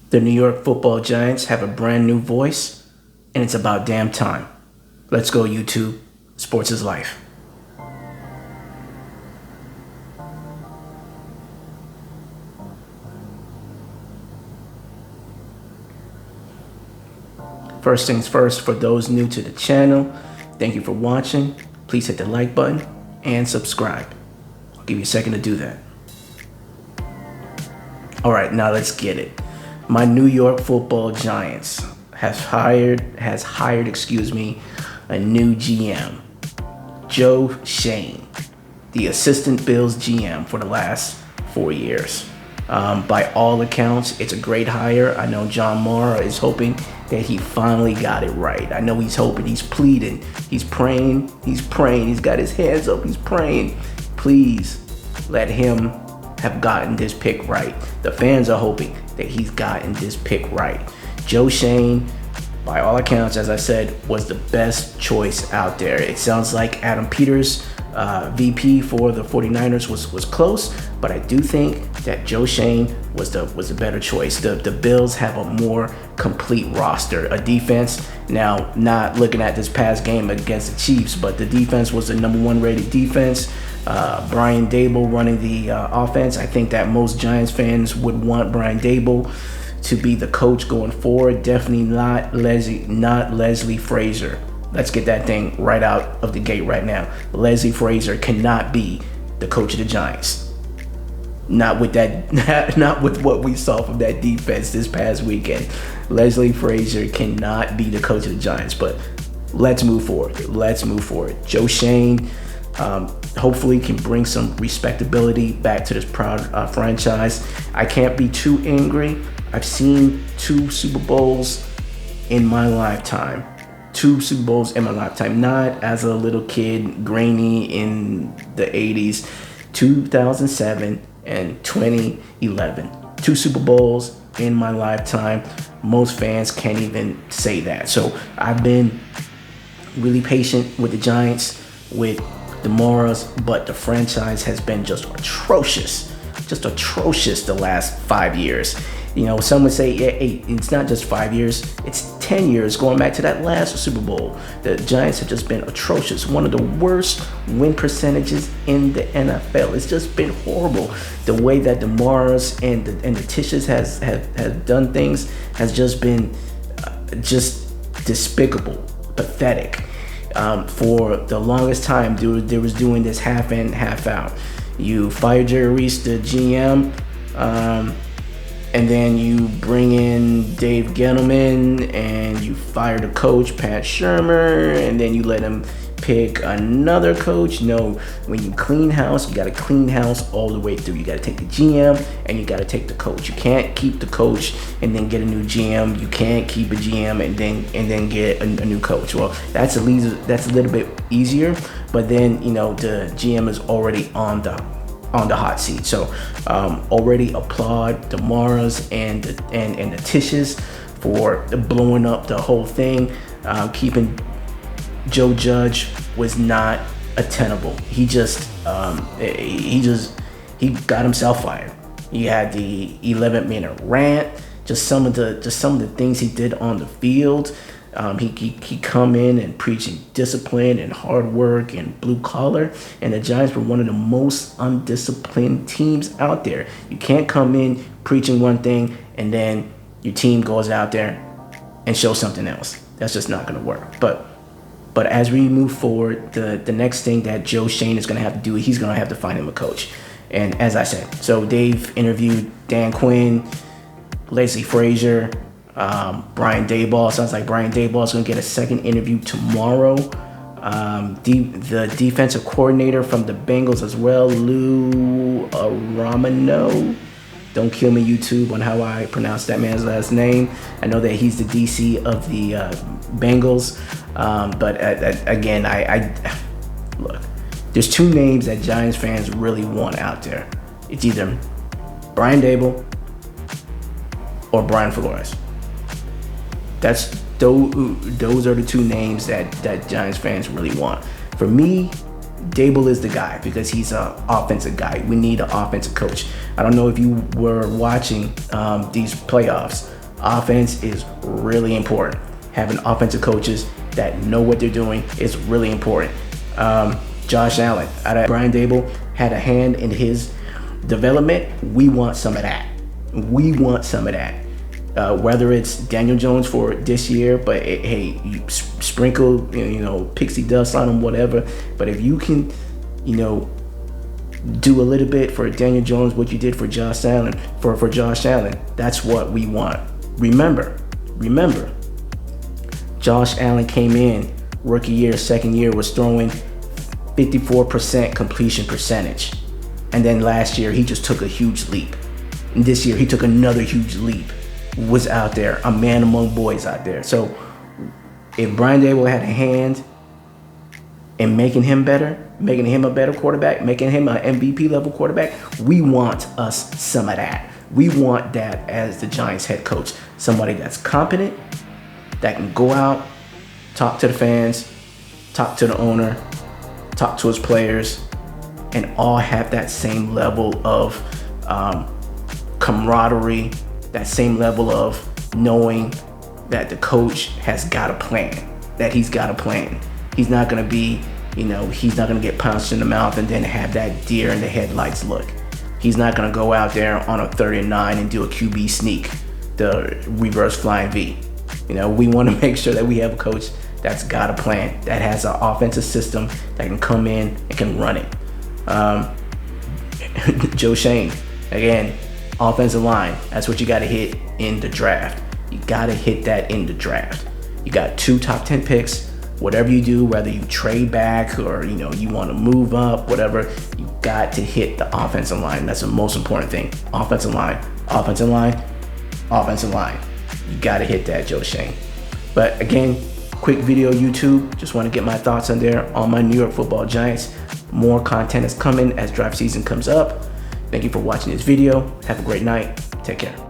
The New York Football Giants have a brand new voice, and it's about damn time. Let's go, YouTube. Sports is life. First things first, for those new to the channel, thank you for watching. Please hit the like button and subscribe. I'll give you a second to do that. All right, now let's get it. My New York Football Giants has hired a new GM, Joe Schoen, the assistant Bills GM for the last 4 years. By all accounts, it's a great hire. I know John Mara is hoping that he finally got it right. I know he's hoping, he's pleading, he's praying, he's got his hands up, he's praying. Please let him have gotten this pick right. The fans are hoping that he's gotten this pick right. Joe Schoen, by all accounts, as I said, was the best choice out there. It sounds like Adam Peters, VP for the 49ers, was close, but I do think that Joe Schoen was the better choice. The Bills have a more complete roster, a defense. Now, not looking at this past game against the Chiefs, but the defense was the #1 rated defense. Brian Daboll running the offense. I think that most Giants fans would want Brian Daboll to be the coach going forward. Definitely not Leslie Frazier. Let's get that thing right out of the gate right now. Leslie Frazier cannot be the coach of the Giants. Not with that, not with what we saw from that defense this past weekend. Leslie Frazier cannot be the coach of the Giants, but let's move forward. Let's move forward. Joe Schoen hopefully can bring some respectability back to this proud franchise. I can't be too angry. I've seen 2 Super Bowls in my lifetime. 2 Super Bowls in my lifetime. Not as a little kid, grainy in the 80s. 2007 and 2011. 2 Super Bowls in my lifetime. Most fans can't even say that. So I've been really patient with the Giants, with the Moras, but the franchise has been just atrocious the last 5 years. You know, some would say, yeah, it's not just 5 years, it's 10 years going back to that last Super Bowl. The Giants have just been atrocious. One of the worst win percentages in the NFL. It's just been horrible. The way that the Mars and the Tisches has done things has just been just despicable, pathetic. For the longest time, they was doing this half in, half out. You fire Jerry Reese, the GM, and then you bring in Dave Gettleman, and you fire the coach, Pat Shurmur, and then you let him pick another coach. No, when you clean house, you got to clean house all the way through. You got to take the GM and you got to take the coach. You can't keep the coach and then get a new GM. You can't keep a GM and then get a new coach. Well, that's a little bit easier, but then, you know, the GM is already on the hot seat. So already applaud the Maras and the Tisches for blowing up the whole thing. Keeping Joe Judge was not attainable. He got himself fired. He had the 11-minute rant. Just some of the things he did on the field. He come in and preaching discipline and hard work and blue collar, and the Giants were one of the most undisciplined teams out there. You can't come in preaching one thing and then your team goes out there and shows something else. That's just not going to work. But as we move forward, the next thing that Joe Schoen is going to have to do, he's going to have to find him a coach. And as I said, so Dave interviewed Dan Quinn, Leslie Frazier, Brian Daboll. Sounds like Brian Daboll is going to get a second interview tomorrow. The defensive coordinator from the Bengals as well, Lou Romano. Don't kill me, YouTube, on how I pronounce that man's last name. I know that he's the DC of the Bengals. But again, I look, there's 2 names that Giants fans really want out there. It's either Brian Daboll or Brian Flores. Those are the 2 names that Giants fans really want. For me, Daboll is the guy because he's an offensive guy. We need an offensive coach. I don't know if you were watching these playoffs, Offense is really important. Having offensive coaches that know what they're doing is really important. Josh Allen, Brian Daboll had a hand in his development. We want some of that. We want some of that. Whether it's Daniel Jones for this year, but hey, you sprinkle, pixie dust on him, whatever. But if you can, do a little bit for Daniel Jones, what you did for Josh Allen, for Josh Allen, that's what we want. Remember, Josh Allen came in rookie year, second year, was throwing 54% completion percentage. And then last year, he just took a huge leap. And this year, he took another huge leap. Was out there, a man among boys out there. So if Brian Daboll had a hand in making him better, making him a better quarterback, making him an MVP level quarterback, we want us some of that. We want that as the Giants head coach. Somebody that's competent, that can go out, talk to the fans, talk to the owner, talk to his players, and all have that same level of camaraderie, that same level of knowing that the coach has got a plan, that he's got a plan. He's not going to be, he's not going to get punched in the mouth and then have that deer in the headlights look. He's not going to go out there on a 3rd and 9 and do a QB sneak, the reverse flying V. We want to make sure that we have a coach that's got a plan, that has an offensive system that can come in and can run it. Joe Schoen, again, offensive line, that's what you got to hit in the draft. You got to hit that in the draft. You got 2 top 10 picks. Whatever you do, whether you trade back or you want to move up, whatever, you got to hit the offensive line. That's the most important thing. Offensive line, offensive line, offensive line. You got to hit that, Joe Schoen. But again, quick video YouTube. Just want to get my thoughts on there on my New York Football Giants. More content is coming as draft season comes up. Thank you for watching this video. Have a great night. Take care.